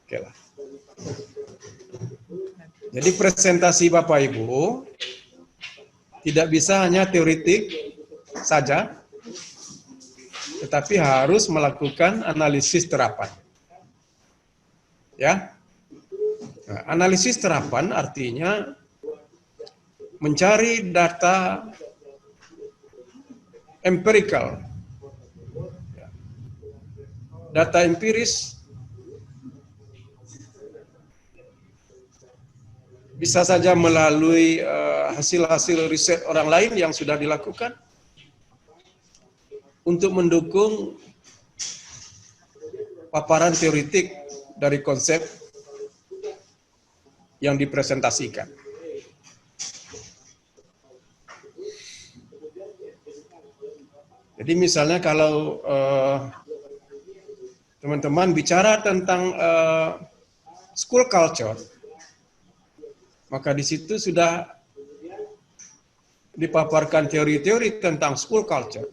Oke lah. Jadi presentasi Bapak Ibu tidak bisa hanya teoretik saja, tetapi harus melakukan analisis terapan. Ya, nah, analisis terapan artinya mencari data empirical, data empiris. Bisa saja melalui hasil-hasil riset orang lain yang sudah dilakukan untuk mendukung paparan teoritik dari konsep yang dipresentasikan. Jadi misalnya kalau teman-teman bicara tentang school culture, maka di situ sudah dipaparkan teori-teori tentang school culture,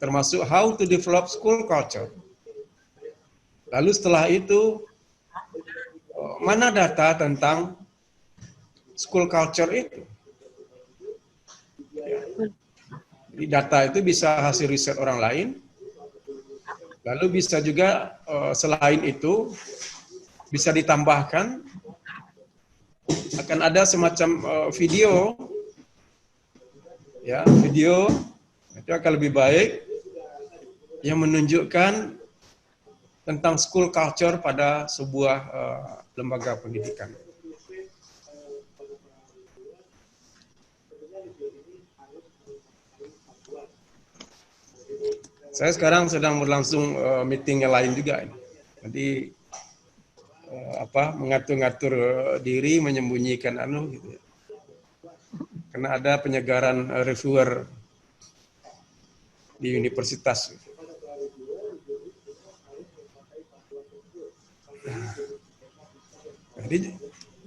termasuk how to develop school culture. Lalu setelah itu, mana data tentang school culture itu? Jadi data itu bisa hasil riset orang lain, lalu bisa juga selain itu bisa ditambahkan, akan ada semacam video, ya video itu akan lebih baik yang menunjukkan tentang school culture pada sebuah lembaga pendidikan. Saya sekarang sedang berlangsung meeting yang lain juga. Jadi mengatur-ngatur diri, menyembunyikan gitu. Karena ada penyegaran reviewer di universitas.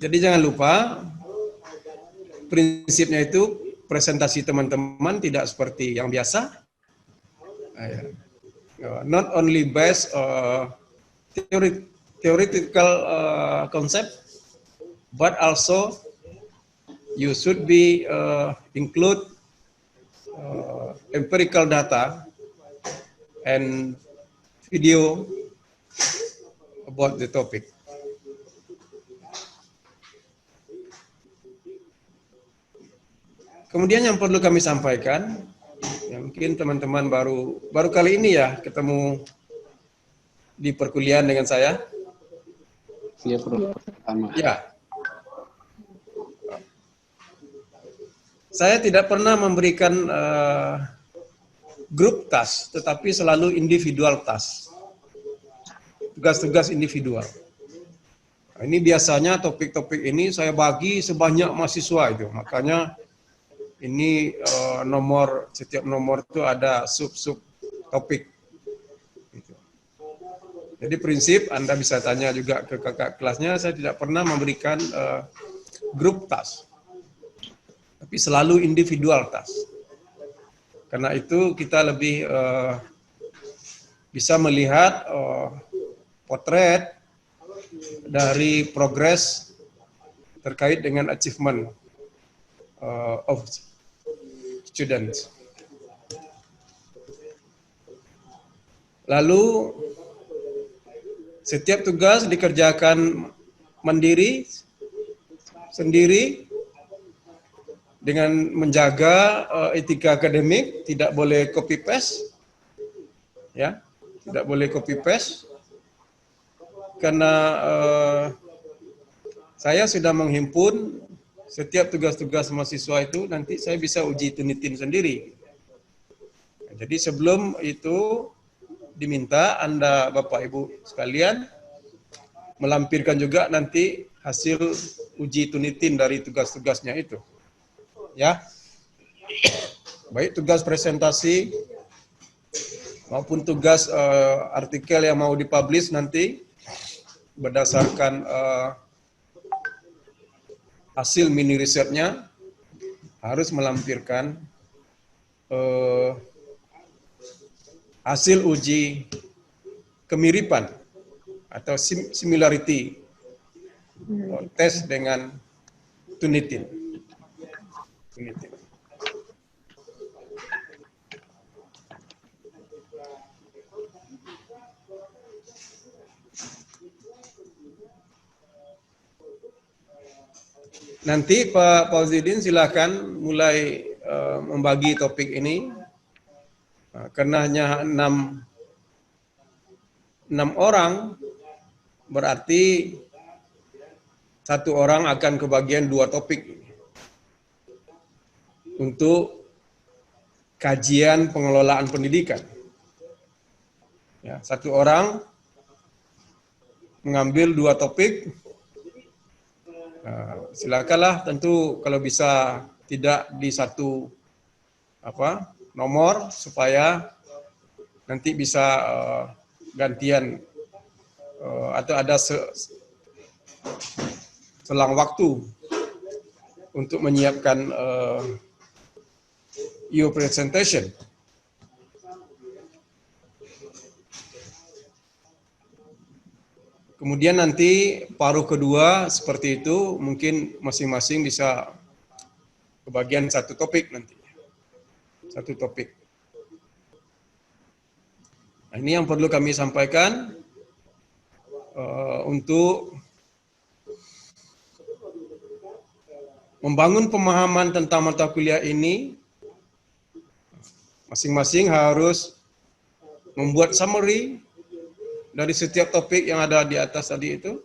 Jadi jangan lupa prinsipnya itu presentasi teman-teman tidak seperti yang biasa. Not only based theoretical concept, but also you should be include empirical data and video about the topic. Kemudian yang perlu kami sampaikan, ya mungkin teman-teman baru kali ini ya ketemu di perkuliahan dengan saya. Iya, Prof. Ya. Saya tidak pernah memberikan grup task, tetapi selalu individual task. Tugas-tugas individual. Nah, ini biasanya topik-topik ini saya bagi sebanyak mahasiswa itu. Makanya ini setiap nomor itu ada sub-sub topik. Gitu. Jadi prinsip Anda bisa tanya juga ke kakak kelasnya, saya tidak pernah memberikan grup task. Tapi selalu individual task. Karena itu kita lebih bisa melihat potret dari progres terkait dengan achievement of students. Lalu setiap tugas dikerjakan mandiri, sendiri, dengan menjaga etika akademik, tidak boleh copy paste, ya, tidak boleh copy paste, karena saya sudah menghimpun setiap tugas-tugas mahasiswa itu nanti saya bisa uji tunitin sendiri. Jadi sebelum itu diminta Anda Bapak Ibu sekalian melampirkan juga nanti hasil uji tunitin dari tugas-tugasnya itu. Ya. Baik tugas presentasi maupun tugas artikel yang mau dipublish nanti berdasarkan hasil mini risetnya harus melampirkan hasil uji kemiripan atau similarity tes dengan Turnitin. Nanti Pak Fauzidin silakan mulai membagi topik ini. Karena hanya 6 orang, berarti 1 orang akan kebagian 2 topik untuk kajian pengelolaan pendidikan. Ya, 1 orang mengambil 2 topik. Silakanlah, tentu kalau bisa tidak di satu nomor supaya nanti bisa gantian atau ada selang waktu untuk menyiapkan your presentation. Kemudian nanti paruh kedua seperti itu, mungkin masing-masing bisa kebagian 1 topik nanti. 1 topik. Nah, ini yang perlu kami sampaikan untuk membangun pemahaman tentang mata kuliah ini. Masing-masing harus membuat summary dari setiap topik yang ada di atas tadi itu.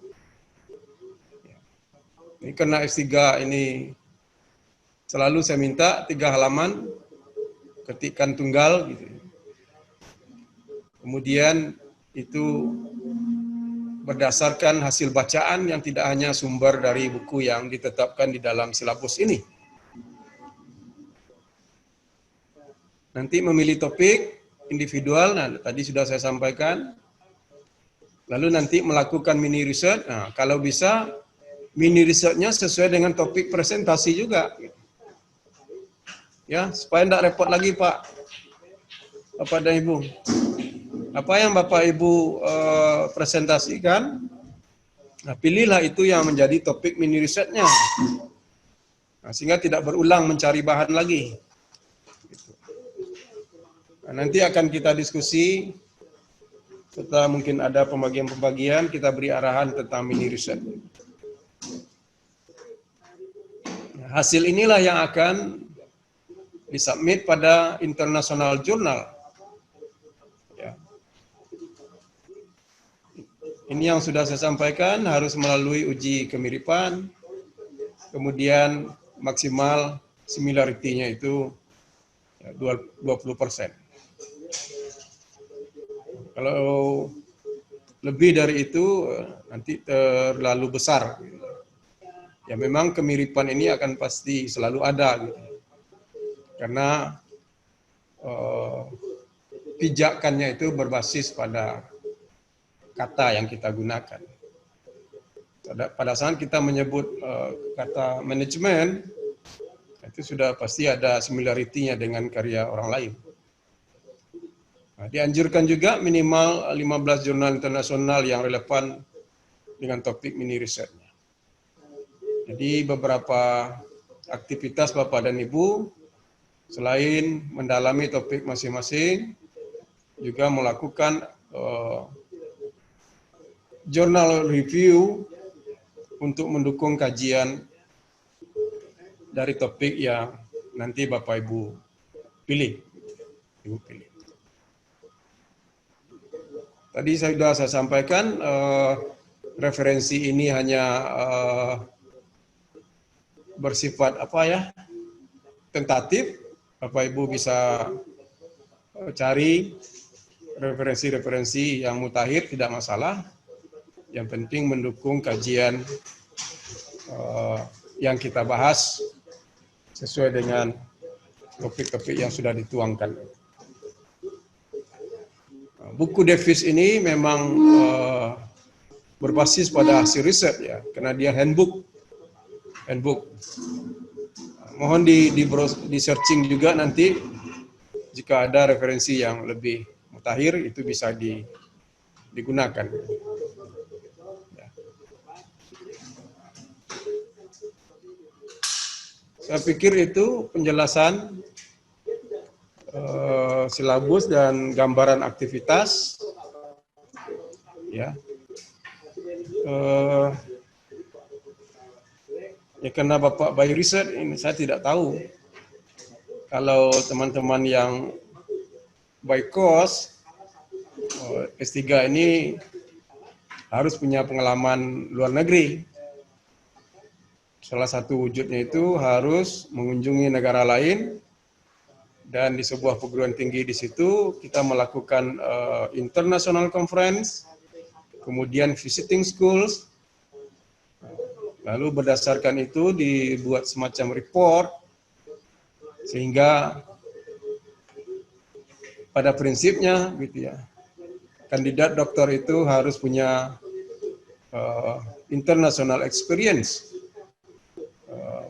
Ini karena S3 ini selalu saya minta 3 halaman, ketikkan tunggal gitu. Kemudian itu berdasarkan hasil bacaan yang tidak hanya sumber dari buku yang ditetapkan di dalam silabus ini. Nanti memilih topik individual, nah tadi sudah saya sampaikan. Lalu nanti melakukan mini research. Nah, kalau bisa mini research-nya sesuai dengan topik presentasi juga. Ya, supaya tidak repot lagi Pak, Bapak dan Ibu. Apa yang Bapak Ibu presentasikan, nah, pilihlah itu yang menjadi topik mini research-nya. Nah, sehingga tidak berulang mencari bahan lagi. Nah, nanti akan kita diskusi, setelah mungkin ada pembagian-pembagian, kita beri arahan tentang mini research. Nah, hasil inilah yang akan disubmit pada international journal. Ini yang sudah saya sampaikan, harus melalui uji kemiripan, kemudian maksimal similarity-nya itu 20%. Kalau lebih dari itu nanti terlalu besar. Ya memang kemiripan ini akan pasti selalu ada, gitu. Karena pijakannya itu berbasis pada kata yang kita gunakan. Pada saat kita menyebut kata manajemen, itu sudah pasti ada similarity-nya dengan karya orang lain. Nah, dianjurkan juga minimal 15 jurnal internasional yang relevan dengan topik mini research-nya. Jadi beberapa aktivitas Bapak dan Ibu, selain mendalami topik masing-masing, juga melakukan journal review untuk mendukung kajian dari topik yang nanti Bapak Ibu pilih. Tadi sudah saya sampaikan, referensi ini hanya bersifat tentatif. Bapak Ibu bisa cari referensi-referensi yang mutakhir, tidak masalah. Yang penting mendukung kajian yang kita bahas sesuai dengan topik-topik yang sudah dituangkan. Buku Davis ini memang berbasis pada hasil riset ya, karena dia handbook. Mohon di searching juga nanti jika ada referensi yang lebih mutakhir itu bisa digunakan. Saya pikir itu penjelasan silabus dan gambaran aktivitas, ya. Ya karena Bapak by riset ini saya tidak tahu. Kalau teman-teman yang by course S3 ini harus punya pengalaman luar negeri. Salah satu wujudnya itu harus mengunjungi negara lain, dan di sebuah perguruan tinggi di situ kita melakukan international conference, kemudian visiting schools, lalu berdasarkan itu dibuat semacam report, sehingga pada prinsipnya gitu ya, kandidat doktor itu harus punya international experience,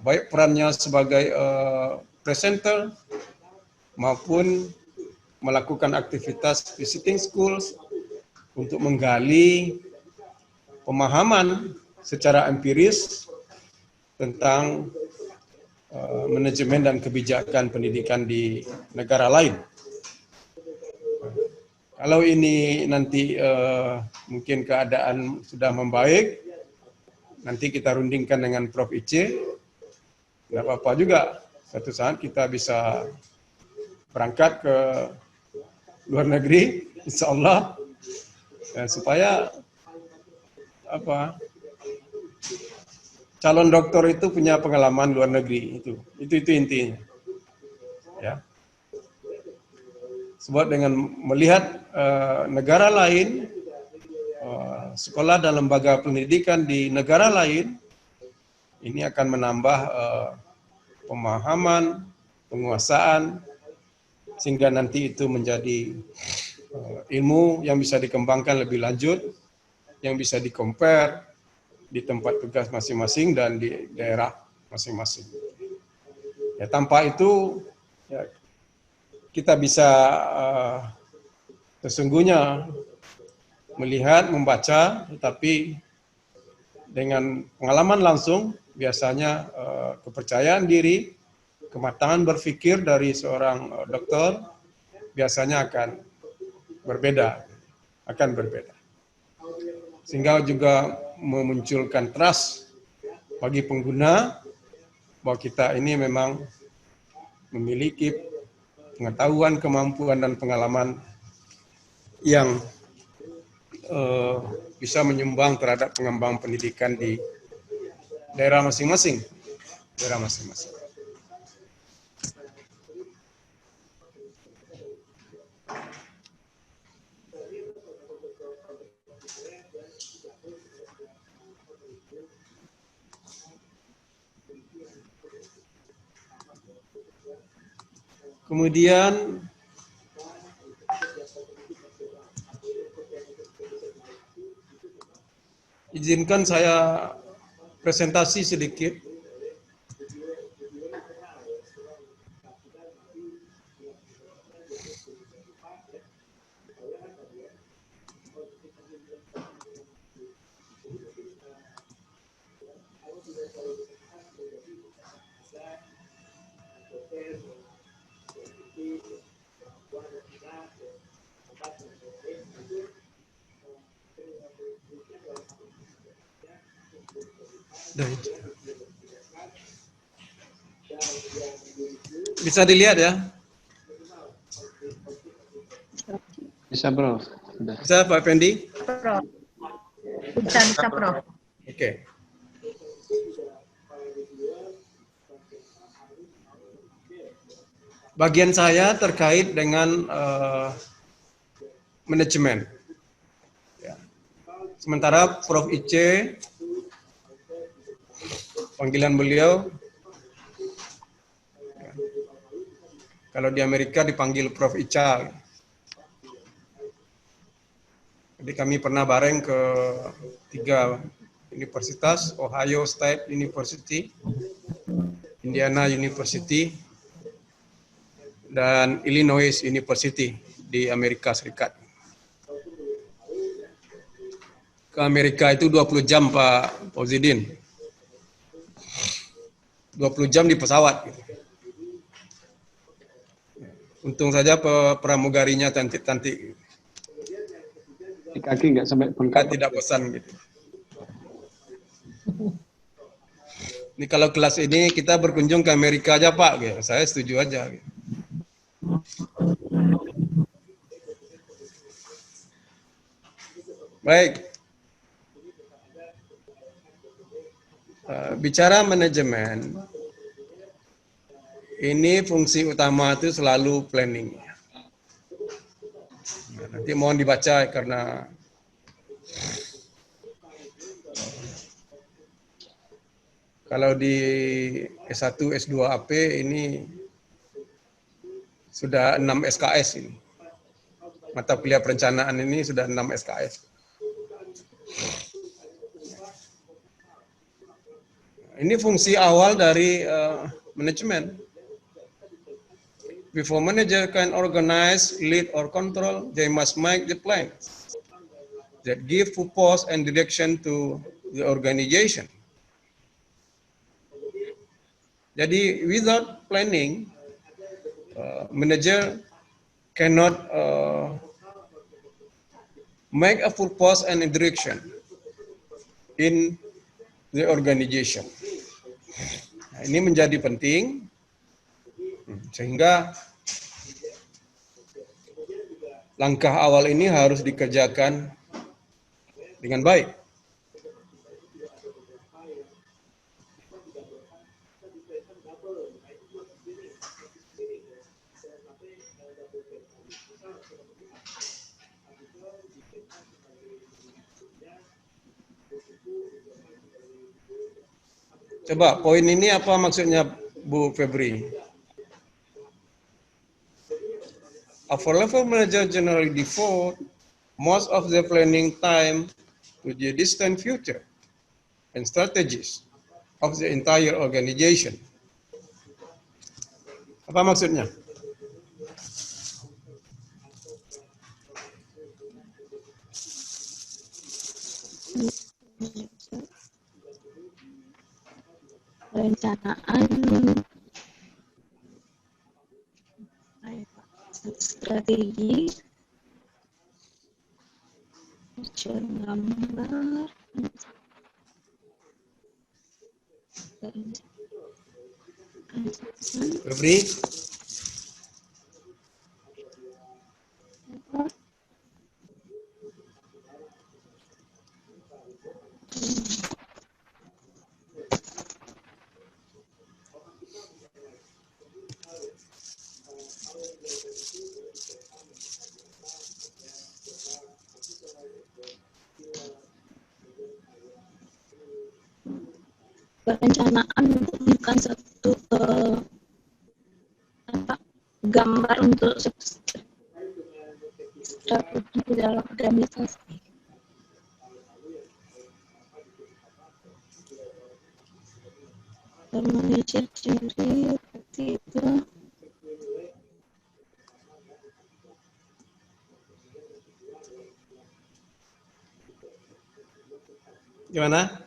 baik perannya sebagai presenter maupun melakukan aktivitas visiting schools untuk menggali pemahaman secara empiris tentang manajemen dan kebijakan pendidikan di negara lain. Kalau ini nanti mungkin keadaan sudah membaik, nanti kita rundingkan dengan Prof. Ice, nggak apa-apa juga. Suatu saat kita bisa berangkat ke luar negeri, insya Allah, supaya calon doktor itu punya pengalaman luar negeri, itu intinya, ya. Sebab dengan melihat negara lain, sekolah dan lembaga pendidikan di negara lain, ini akan menambah pemahaman, penguasaan, sehingga nanti itu menjadi ilmu yang bisa dikembangkan lebih lanjut, yang bisa di-compare di tempat tugas masing-masing dan di daerah masing-masing. Ya, tanpa itu ya, kita bisa sesungguhnya melihat, membaca, tetapi dengan pengalaman langsung biasanya kepercayaan diri, kematangan berpikir dari seorang dokter biasanya akan berbeda. Sehingga juga memunculkan trust bagi pengguna bahwa kita ini memang memiliki pengetahuan, kemampuan, dan pengalaman yang bisa menyumbang terhadap pengembangan pendidikan di daerah masing-masing. Kemudian izinkan saya presentasi sedikit. Bisa dilihat ya? Bisa, Bro. Sudah. Bisa, Pak Fendi? Prof. Bisa, Prof. Oke. Bagian saya terkait dengan manajemen. Ya. Sementara Prof. Ice, panggilan beliau, kalau di Amerika dipanggil Prof. Ica. Jadi kami pernah bareng ke 3 universitas, Ohio State University, Indiana University, dan Illinois University di Amerika Serikat. Ke Amerika itu 20 jam, Pak Fauzidin. 20 jam di pesawat. Gitu. Untung saja pramugarinya cantik-cantik. Di kaki nggak sampai Kita bengkak. tidak pesan gitu. Ini kalau kelas ini kita berkunjung ke Amerika aja Pak, gitu. Saya setuju aja. Gitu. Baik. Bicara manajemen, ini fungsi utama itu selalu planning. Nah, nanti mohon dibaca karena kalau di S1, S2 AP ini sudah 6 SKS ini. Mata kuliah perencanaan ini sudah 6 SKS. Ini fungsi awal dari manajemen. Before manager can organize, lead, or control, they must make the plans that give purpose and direction to the organization. Jadi, without planning, manager cannot make a purpose and a direction in the organization. Nah, ini menjadi penting sehingga langkah awal ini harus dikerjakan dengan baik. Coba poin ini apa maksudnya Bu Febri? Upper level manager generally devote most of their planning time to the distant future and strategies of the entire organization. Apa maksudnya? Perencanaan strategi gambar Febri? perencanaan bukan satu gambar untuk strategi dalam organisasi. Manajer ciri seperti itu. Gimana?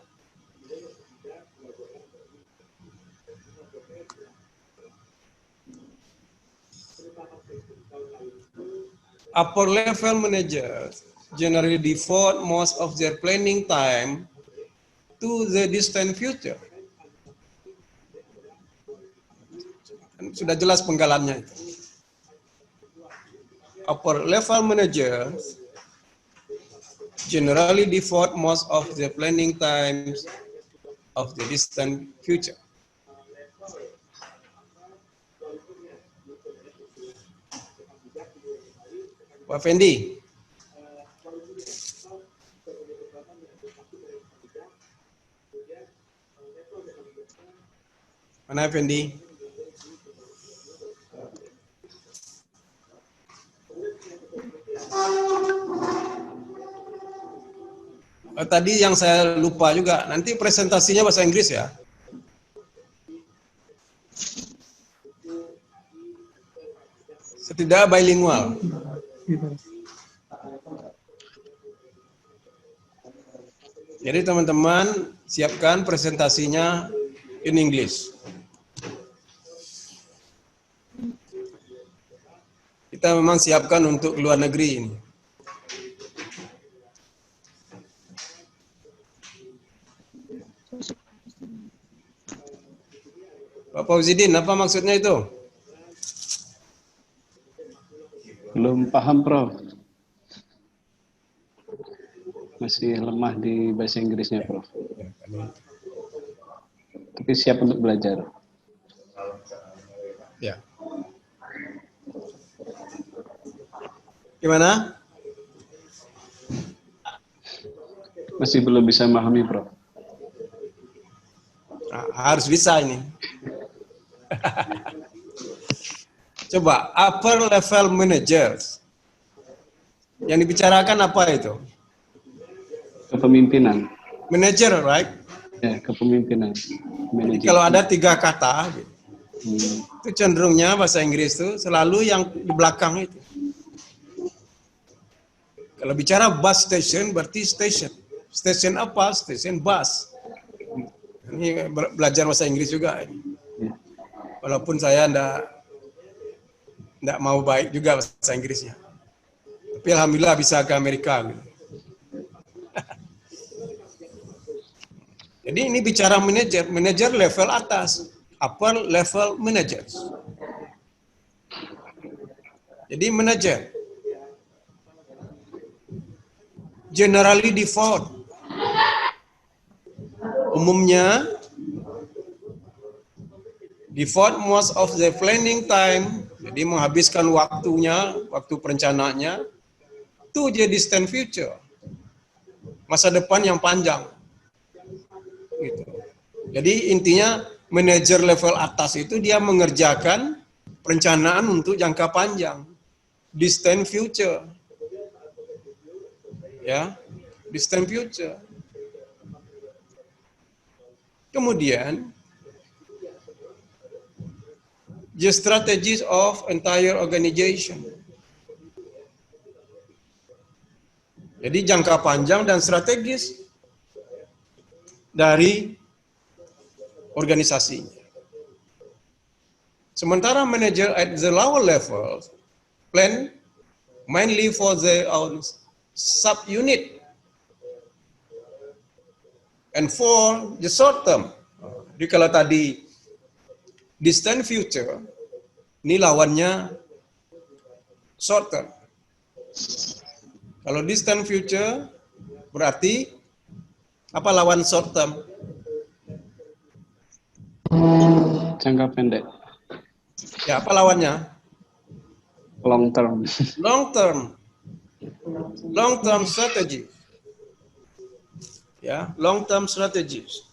Upper level managers generally devote most of their planning time to the distant future. Sudah jelas penggalannya itu. Upper level managers generally devote most of their planning times of the distant future. Pak Fendi. Mana Fendi? Tadi yang saya lupa juga, nanti presentasinya bahasa Inggris ya. Setidaknya bilingual. Jadi teman-teman siapkan presentasinya in English. kita memang siapkan untuk luar negeri ini. Pak Fauzidin, apa maksudnya itu? Belum paham, Prof. Masih lemah di bahasa Inggrisnya, Prof. Tapi siap untuk belajar. Ya. Gimana? Masih belum bisa memahami, Prof. Nah, harus bisa ini. Coba, upper level managers. Yang dibicarakan apa itu? Kepemimpinan. Manager, right? Ya, kepemimpinan. Jadi kalau ada 3 kata, itu cenderungnya bahasa Inggris itu selalu yang di belakang itu. Kalau bicara bus station, berarti station. Station apa? Station bus. Ini belajar bahasa Inggris juga. Walaupun saya enggak mau baik juga bahasa Inggrisnya. Tapi alhamdulillah bisa ke Amerika. Jadi ini bicara manajer level atas, upper level managers. Jadi manajer generally default, umumnya default most of the planning time, jadi menghabiskan waktunya, waktu perencanaannya, itu jadi distant future, masa depan yang panjang. Gitu. Jadi intinya manajer level atas itu dia mengerjakan perencanaan untuk jangka panjang, distant future, ya, distant future. Kemudian the strategies of entire organization. Jadi jangka panjang dan strategis dari organisasinya. Sementara manager at the lower level plan mainly for their own sub-unit and for the short term. Jadi kalau tadi distant future, ini lawannya short term. Kalau distant future berarti apa lawan short term? Jangka pendek. Ya, apa lawannya? Long term. Long term. Long term strategy. Ya, long term strategies.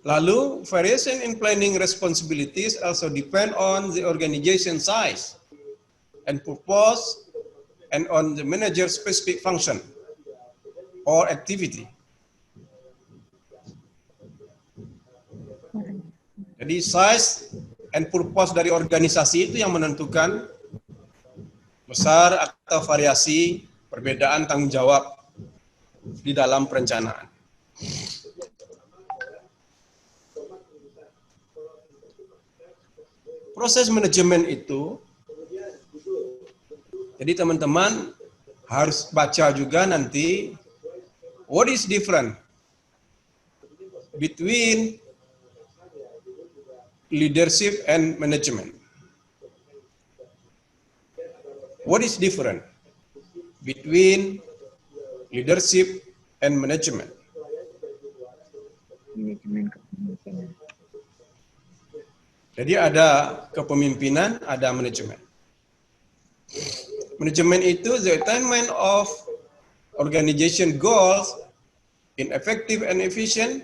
Lalu, variation in planning responsibilities also depend on the organization size and purpose and on the manager's specific function or activity. Jadi size and purpose dari organisasi itu yang menentukan besar atau variasi perbedaan tanggung jawab di dalam perencanaan. Proses manajemen itu, jadi teman-teman harus baca juga nanti, what is different between leadership and management. What is different between leadership and management? Jadi ada kepemimpinan, ada manajemen. Manajemen itu the attainment of organization goals in effective and efficient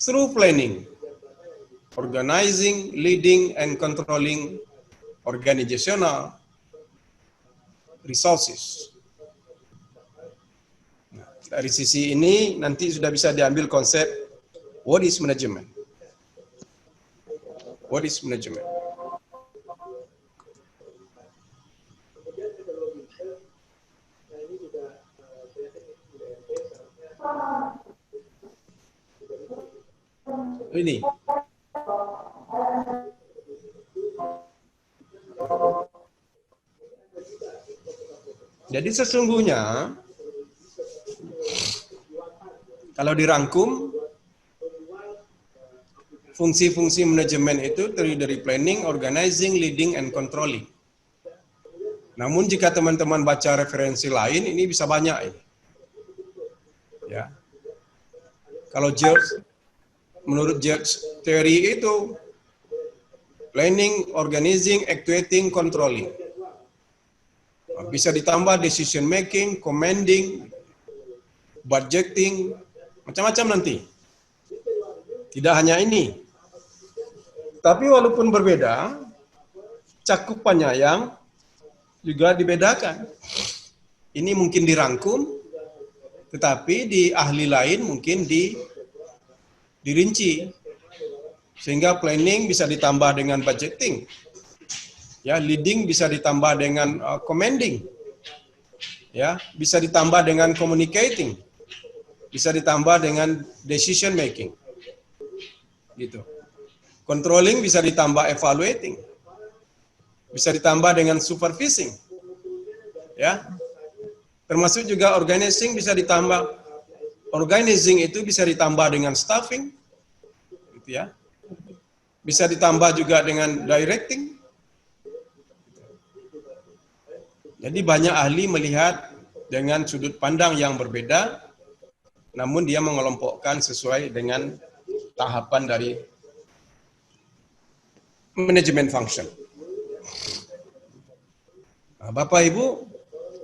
through planning, organizing, leading, and controlling organizational resources. Nah, dari sisi ini nanti sudah bisa diambil konsep what is management. What is management? Ini. Jadi sesungguhnya kalau dirangkum fungsi-fungsi manajemen itu terdiri dari planning, organizing, leading, and controlling. Namun jika teman-teman baca referensi lain ini bisa banyak ini. Ya. Kalau menurut George teori itu planning, organizing, actuating, controlling. Bisa ditambah decision making, commanding, budgeting, macam-macam nanti. Tidak hanya ini. Tapi walaupun berbeda, cakupannya yang juga dibedakan. Ini mungkin dirangkum, tetapi di ahli lain mungkin dirinci. Sehingga planning bisa ditambah dengan budgeting. Ya, leading bisa ditambah dengan commanding. Ya, bisa ditambah dengan communicating. Bisa ditambah dengan decision making. Gitu. Controlling bisa ditambah evaluating. Bisa ditambah dengan supervising. Ya. Termasuk juga organizing bisa ditambah. Organizing itu bisa ditambah dengan staffing. Gitu ya. Bisa ditambah juga dengan directing. Jadi banyak ahli melihat dengan sudut pandang yang berbeda, namun dia mengelompokkan sesuai dengan tahapan dari manajemen function. Nah, Bapak Ibu,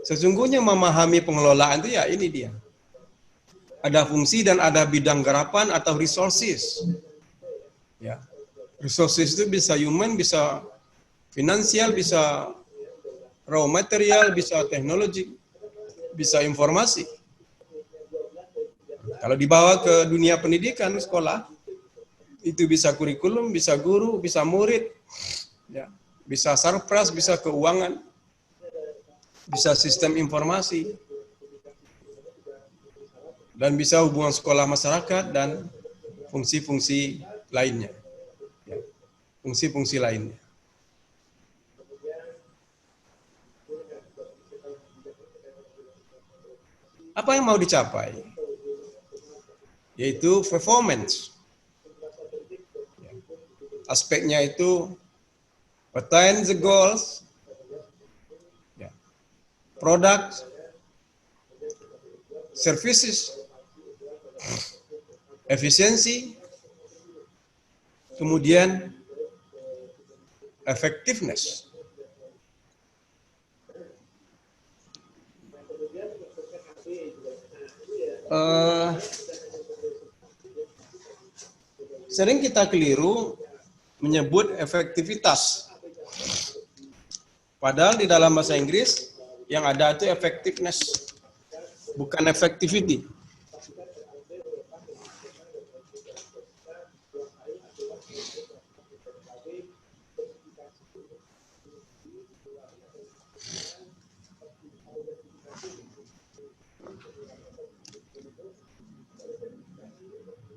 sesungguhnya memahami pengelolaan itu ya ini dia. Ada fungsi dan ada bidang garapan atau resources. Ya. Resources itu bisa human, bisa finansial, bisa raw material, bisa teknologi, bisa informasi. Kalau dibawa ke dunia pendidikan, sekolah, itu bisa kurikulum, bisa guru, bisa murid, ya, bisa sarpras, bisa keuangan, bisa sistem informasi, dan bisa hubungan sekolah masyarakat dan fungsi-fungsi lainnya. Ya, fungsi-fungsi lainnya. Apa yang mau dicapai? Yaitu performance. Aspeknya itu attain the goals, product, services, efisiensi, kemudian effectiveness. Sering kita keliru menyebut efektivitas. Padahal di dalam bahasa Inggris yang ada itu effectiveness, bukan effectivity.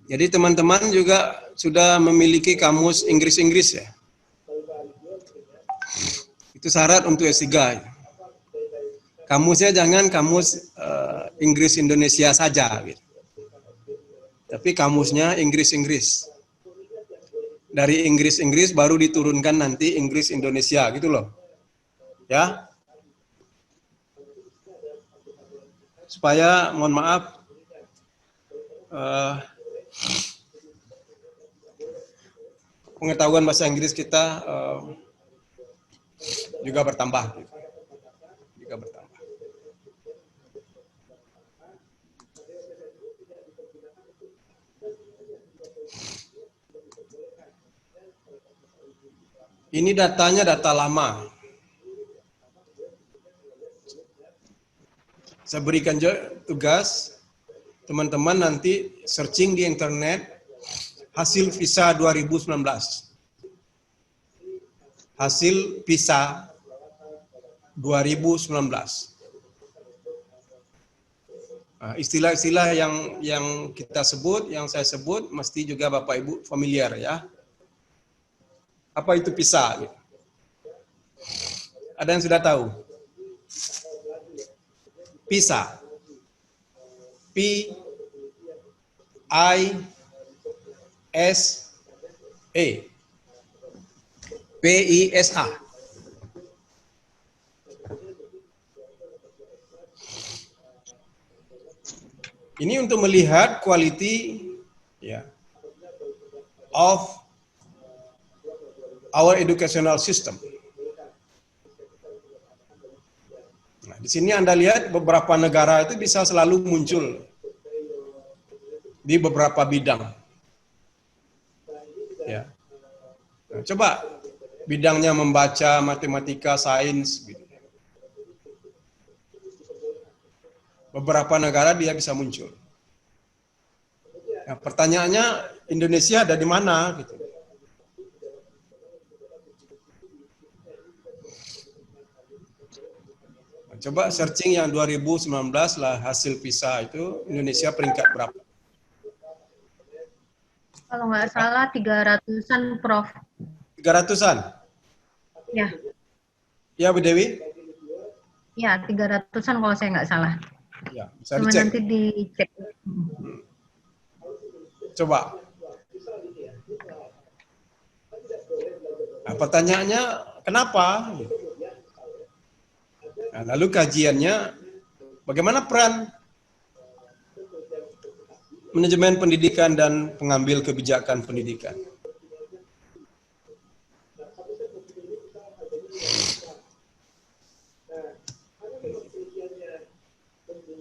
Jadi teman-teman juga sudah memiliki kamus Inggris-Inggris ya. Itu syarat untuk S3. Kamusnya jangan kamus Inggris Indonesia saja. Gitu. Tapi kamusnya Inggris-Inggris. Dari Inggris-Inggris baru diturunkan nanti Inggris Indonesia gitu loh. Ya. Supaya mohon maaf pengetahuan bahasa Inggris kita juga bertambah. Juga bertambah. Ini datanya data lama. Saya berikan tugas teman-teman nanti searching di internet hasil visa 2019. hasil PISA 2019. Istilah-istilah yang kita sebut, yang saya sebut, mesti juga Bapak Ibu familiar ya. Apa itu PISA? Ada yang sudah tahu? PISA. P I S A. PISA. Ini untuk melihat quality ya of our educational system. Nah, di sini Anda lihat beberapa negara itu bisa selalu muncul di beberapa bidang. Ya. Nah, coba bidangnya membaca, matematika, sains. Gitu. Beberapa negara dia bisa muncul. Nah, pertanyaannya Indonesia ada di mana? Gitu. Nah, coba searching yang 2019 lah hasil PISA itu Indonesia peringkat berapa? Kalau nggak salah 300-an, Prof. 300-an? Ya. Ya, Bu Dewi? Ya, 300-an kalau saya nggak salah. Ya, bisa Cuma dicek. nanti dicek. Coba. Nah, pertanyaannya kenapa? Nah, lalu kajiannya bagaimana peran manajemen pendidikan dan pengambil kebijakan pendidikan.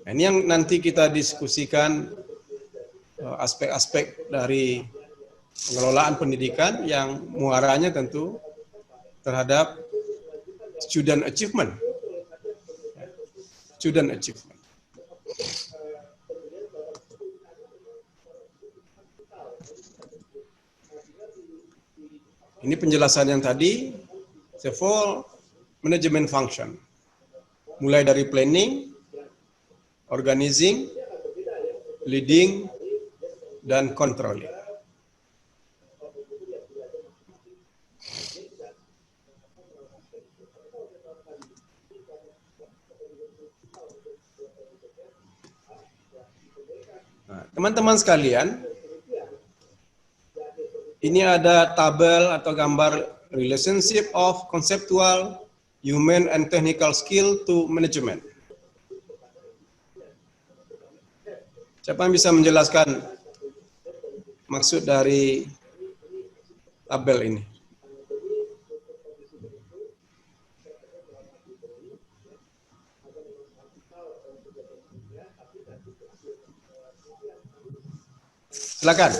Nah, ini yang nanti kita diskusikan aspek-aspek dari pengelolaan pendidikan yang muaranya tentu terhadap student achievement. Student achievement. Ini penjelasan yang tadi, the full management function. Mulai dari planning, organizing, leading, dan controlling. Nah, teman-teman sekalian, ini ada tabel atau gambar relationship of conceptual, human, and technical skill to management. Siapa yang bisa menjelaskan maksud dari tabel ini? Silakan.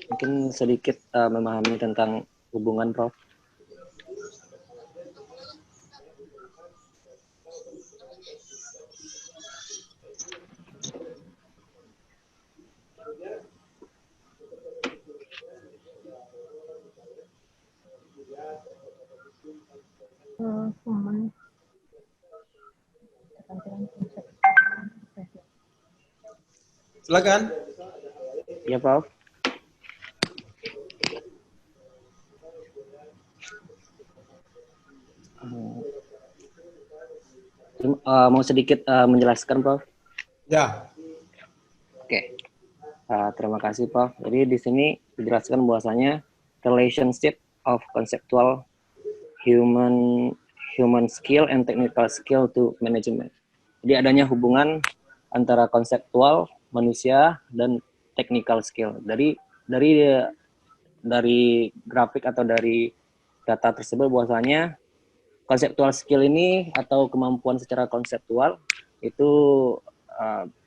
Mungkin sedikit memahami tentang hubungan, Prof. Silakan. Ya, Prof. Mau sedikit menjelaskan, Prof. Ya, Oke. Terima kasih, Prof. Jadi di sini dijelaskan bahwasanya relationship of conceptual human skill and technical skill to management. Jadi adanya hubungan antara konseptual manusia dan technical skill. Dari grafik atau dari data tersebut bahwasanya konseptual skill ini atau kemampuan secara konseptual itu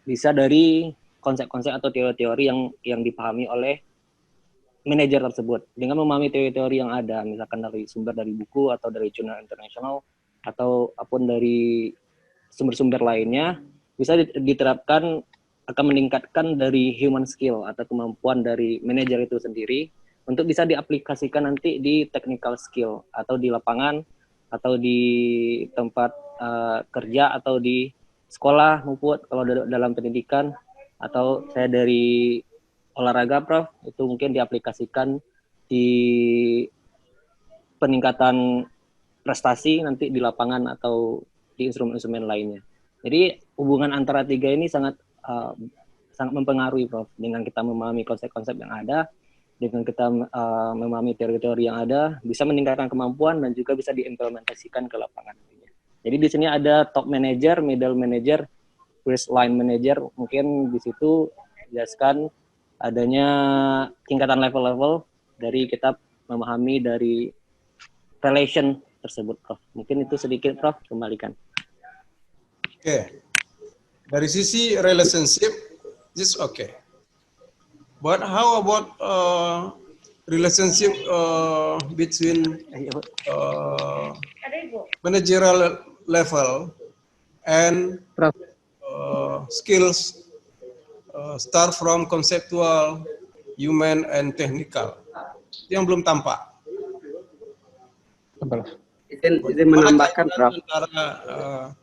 bisa dari konsep-konsep atau teori-teori yang dipahami oleh manajer tersebut. Dengan memahami teori-teori yang ada, misalkan dari sumber dari buku atau dari jurnal internasional atau apapun dari sumber-sumber lainnya, bisa diterapkan akan meningkatkan dari human skill atau kemampuan dari manajer itu sendiri untuk bisa diaplikasikan nanti di technical skill atau di lapangan atau di tempat kerja atau di sekolah maupun kalau dalam pendidikan atau saya dari olahraga, Prof, itu mungkin diaplikasikan di peningkatan prestasi nanti di lapangan atau di instrumen-instrumen lainnya. Jadi hubungan antara tiga ini sangat mempengaruhi, Prof. Dengan kita memahami konsep-konsep yang ada, dengan kita memahami teori-teori yang ada, bisa meningkatkan kemampuan dan juga bisa diimplementasikan ke lapangan. Jadi di sini ada top manager, middle manager, first line manager. Mungkin di situ dijelaskan adanya tingkatan level-level dari kita memahami dari relation tersebut, Prof. Mungkin itu sedikit, Prof. Kembalikan. Oke. Dari sisi relationship, this okay. But how about relationship between managerial level and skills start from conceptual, human, and technical? Yang belum tampak. Izin menambahkan, Prof. Antara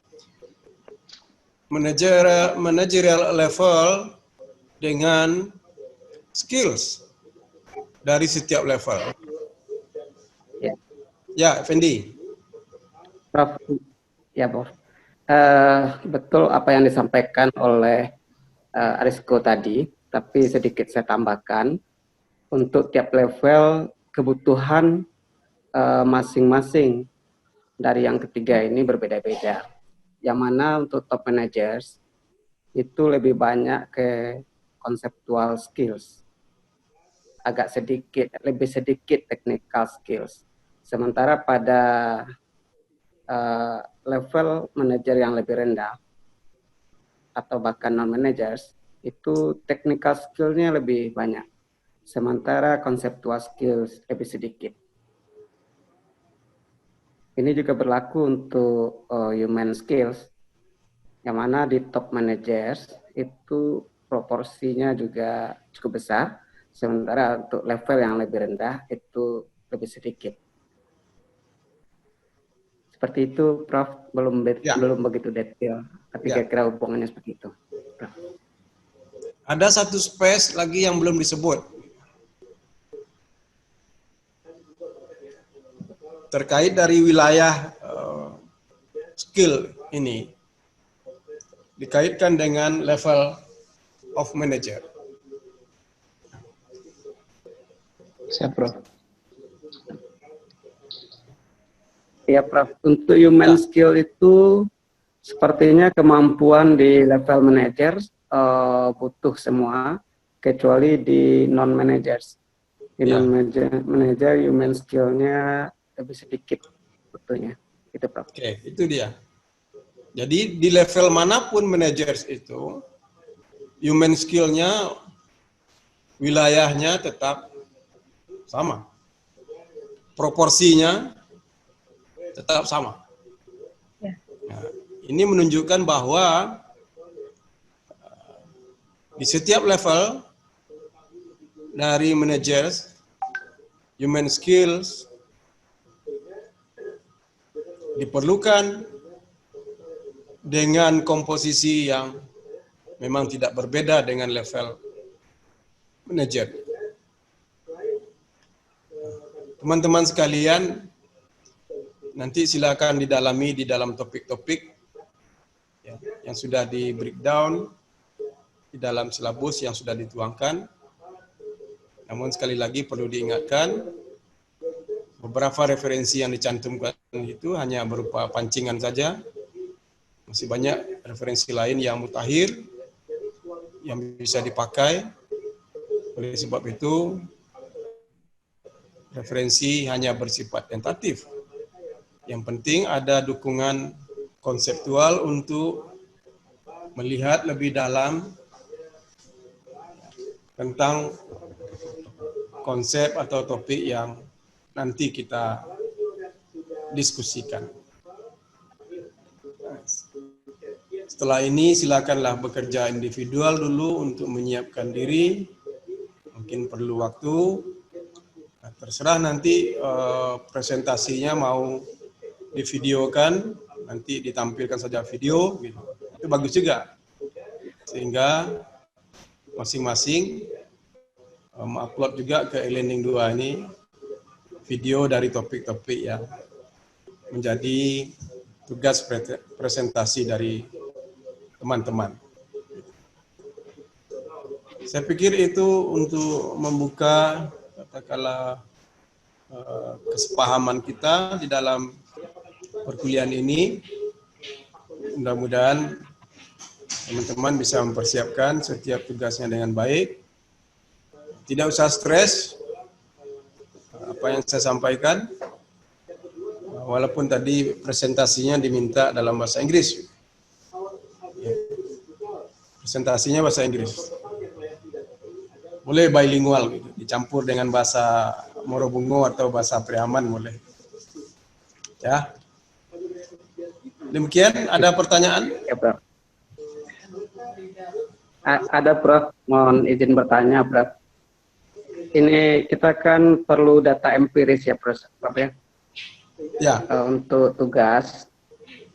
managerial level dengan skills dari setiap level. Ya, Ya, Effendi. Prof. Ya, Prof. Betul apa yang disampaikan oleh Arisko tadi, tapi sedikit saya tambahkan untuk tiap level kebutuhan masing-masing dari yang ketiga ini berbeda-beda. Yang mana untuk top managers itu lebih banyak ke conceptual skills, lebih sedikit technical skills. Sementara pada level manajer yang lebih rendah atau bahkan non managers itu technical skillnya lebih banyak, sementara conceptual skills lebih sedikit. Ini juga berlaku untuk human skills, yang mana di top managers itu proporsinya juga cukup besar, sementara untuk level yang lebih rendah itu lebih sedikit. Seperti itu, Prof. Belum begitu detail, tapi kira-kira hubungannya seperti itu. Prof. Ada satu space lagi yang belum disebut. Terkait dari wilayah skill ini dikaitkan dengan level of manager. Siap, Prof. Ya, Prof. Untuk human skill itu sepertinya kemampuan di level manager butuh semua, kecuali di non managers. Di non manager human skillnya lebih sedikit butuhnya. Itu, Prof. Oke, itu dia. Jadi di level manapun managers itu, human skill-nya, wilayahnya tetap sama. Proporsinya tetap sama. Nah, ini menunjukkan bahwa di setiap level dari managers, human skills diperlukan dengan komposisi yang memang tidak berbeda dengan level manajer. Teman-teman sekalian, nanti silakan didalami di dalam topik-topik yang sudah di breakdown di dalam silabus yang sudah dituangkan. Namun sekali lagi perlu diingatkan, beberapa referensi yang dicantumkan itu hanya berupa pancingan saja. Masih banyak referensi lain yang mutakhir, yang bisa dipakai. Oleh sebab itu, referensi hanya bersifat tentatif. Yang penting ada dukungan konseptual untuk melihat lebih dalam tentang konsep atau topik yang nanti kita diskusikan. Setelah ini silakanlah bekerja individual dulu untuk menyiapkan diri. Mungkin perlu waktu. Nah, terserah nanti presentasinya mau divideokan, nanti ditampilkan saja video, gitu. Itu bagus juga. Sehingga masing-masing mengupload juga ke e-learning 2 ini video dari topik-topik yang menjadi tugas presentasi dari teman-teman. Saya pikir itu untuk membuka katakanlah kesepahaman kita di dalam perkuliahan ini. Mudah-mudahan teman-teman bisa mempersiapkan setiap tugasnya dengan baik. Tidak usah stres apa yang saya sampaikan, walaupun tadi presentasinya diminta dalam bahasa Inggris. Presentasinya bahasa Inggris. Boleh bilingual, gitu. Dicampur dengan bahasa Morobungo atau bahasa Priaman boleh. Ya. Demikian, ada pertanyaan? Ya, Prof. Ada, Prof. Mohon izin bertanya, Prof. Ini kita kan perlu data empiris ya, Prof. Ya. Ya. Untuk tugas,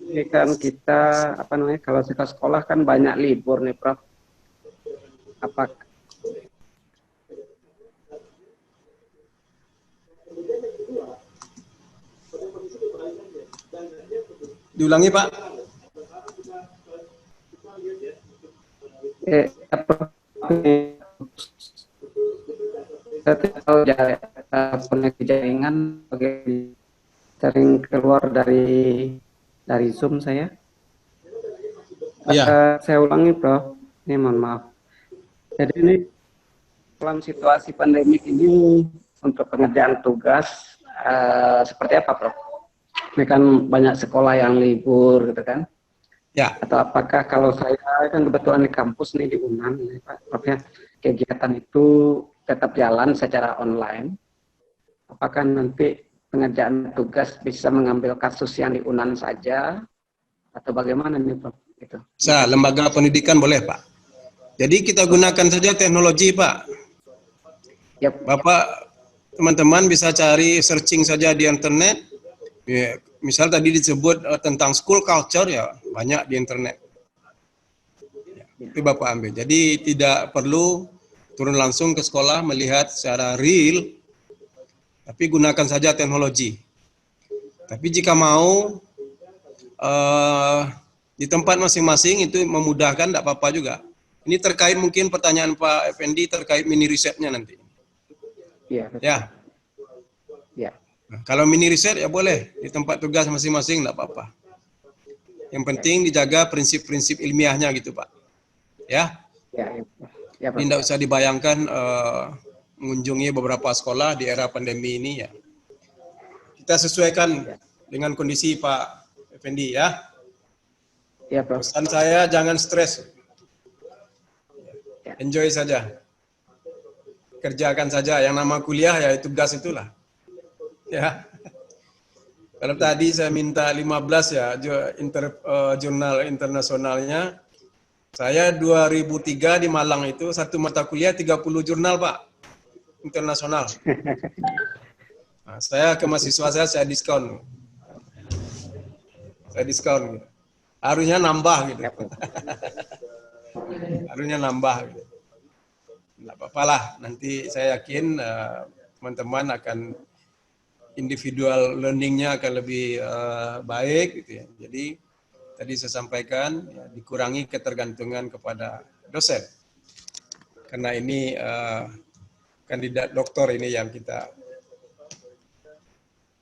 ini kan kita, kalau sekolah kan banyak libur nih, Prof. Apakah Diulangi, Pak. Saya tahu koneksi jaringan sering keluar dari Zoom saya. Ya. Saya ulangi, Prof. Ini mohon maaf. Jadi ini dalam situasi pandemik ini untuk pengerjaan tugas seperti apa, Prof? Ini kan banyak sekolah yang libur, gitu kan? Ya. Atau apakah kalau saya kan kebetulan di kampus nih di UNAN, Pak, Prof, ya, kegiatan itu tetap jalan secara online? Apakah nanti pengerjaan tugas bisa mengambil kasus yang di UNAN saja, atau bagaimana nih, Prof? Gitu. Lembaga pendidikan boleh, Pak. Jadi kita gunakan saja teknologi, Pak. Yep. Bapak, teman-teman bisa cari searching saja di internet. Ya, misal tadi disebut tentang school culture, ya banyak di internet. Ya, itu Bapak ambil. Jadi tidak perlu turun langsung ke sekolah melihat secara real, tapi gunakan saja teknologi. Tapi jika mau di tempat masing-masing itu memudahkan, tidak apa-apa juga. Ini terkait mungkin pertanyaan Pak Effendi terkait mini risetnya nanti. Iya. Ya. Ya. Nah, kalau mini riset ya boleh di tempat tugas masing-masing, tidak apa-apa. Yang penting dijaga prinsip-prinsip ilmiahnya gitu, Pak. Ya. Ya. Ya, Prof. Tidak usah dibayangkan mengunjungi beberapa sekolah di era pandemi ini ya. Kita sesuaikan dengan kondisi Pak Effendi ya. Ya, Prof. Pesan saya jangan stres. Enjoy saja. Kerjakan saja. Yang nama kuliah ya tugas itulah. Ya. Kalau tadi saya minta 15 ya jurnal internasionalnya. Saya 2003 di Malang itu satu mata kuliah 30 jurnal, Pak. Internasional. Nah, saya ke mahasiswa saya diskon. Saya diskon. Harusnya nambah gitu. Harusnya nambah gitu. Nggak apa-apa lah. Nanti saya yakin teman-teman akan individual learning-nya akan lebih baik gitu ya. Jadi tadi saya sampaikan, ya, dikurangi ketergantungan kepada dosen. Karena ini kandidat doktor ini yang kita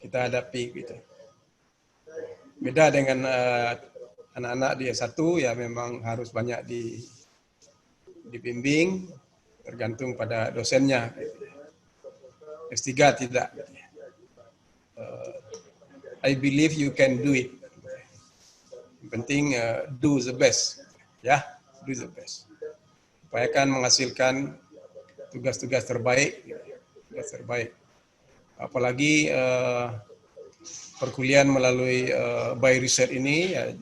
hadapi gitu. Beda dengan anak-anak di S1 ya memang harus banyak dibimbing, tergantung pada dosennya. S3 tidak. I believe you can do it. Yang penting do the best, ya, do the best. Upayakan menghasilkan tugas-tugas terbaik, Apalagi perkuliahan melalui by research ini, ya,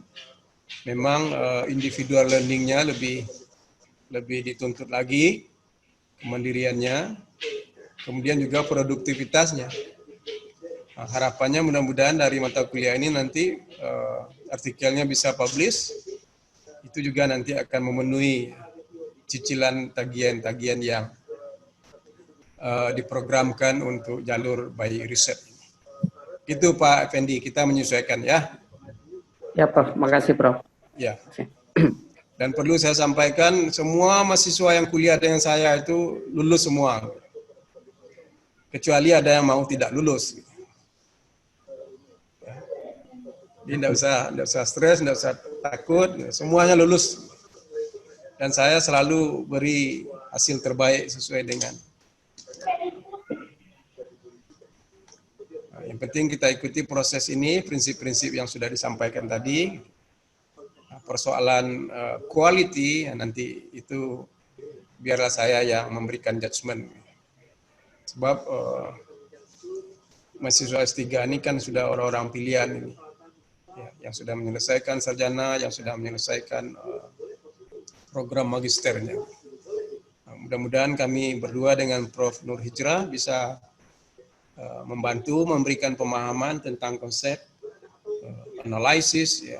memang individual learning-nya lebih dituntut lagi, kemandiriannya, kemudian juga produktivitasnya. Nah, harapannya mudah-mudahan dari mata kuliah ini nanti artikelnya bisa publish, itu juga nanti akan memenuhi cicilan tagihan-tagihan yang diprogramkan untuk jalur by research. Itu Pak Effendi, kita menyesuaikan ya. Ya Prof, makasih Prof. Ya. Dan perlu saya sampaikan, semua mahasiswa yang kuliah dengan saya itu lulus semua. Kecuali ada yang mau tidak lulus. Jadi tidak usah stres, tidak usah takut, semuanya lulus. Dan saya selalu beri hasil terbaik sesuai dengan. Nah, yang penting kita ikuti proses ini, prinsip-prinsip yang sudah disampaikan tadi. Nah, persoalan quality, ya, nanti itu biarlah saya yang memberikan judgement. Sebab mahasiswa S3 ini kan sudah orang-orang pilihan ini. Ya, yang sudah menyelesaikan sarjana, yang sudah menyelesaikan program magisternya. Nah, mudah-mudahan kami berdua dengan Prof. Nur Hijrah bisa membantu memberikan pemahaman tentang konsep analisis ya,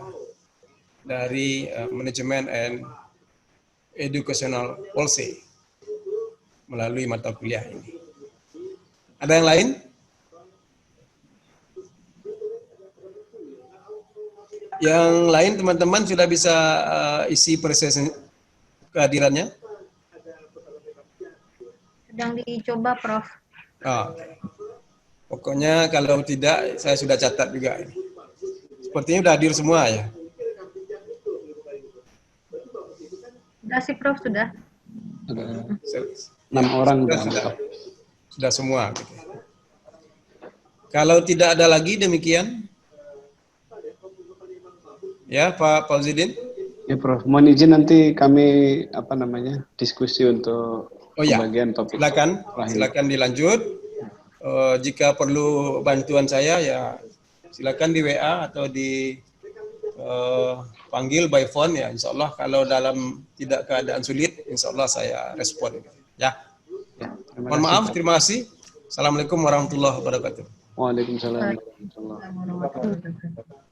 dari manajemen and educational policy melalui mata kuliah ini. Ada yang lain? Yang lain teman-teman sudah bisa isi proses kehadirannya? Sedang dicoba, Prof. Pokoknya kalau tidak, saya sudah catat juga. Sepertinya sudah hadir semua ya? Sudah sih, Prof, sudah. Ada 6 orang. Sudah semua. Gitu. Kalau tidak ada lagi demikian. Ya, Pak Fauzidin. Ya, Prof. Mohon izin nanti kami diskusi untuk pembagian topik. Silakan dilanjut. Jika perlu bantuan saya ya silakan di WA atau di panggil by phone ya. Insya Allah kalau dalam tidak keadaan sulit, insya Allah saya respon. Ya. Mohon maaf, terima kasih. Assalamualaikum warahmatullahi wabarakatuh. Waalaikumsalam warahmatullahi wabarakatuh. Waalaikumsalam warahmatullahi wabarakatuh.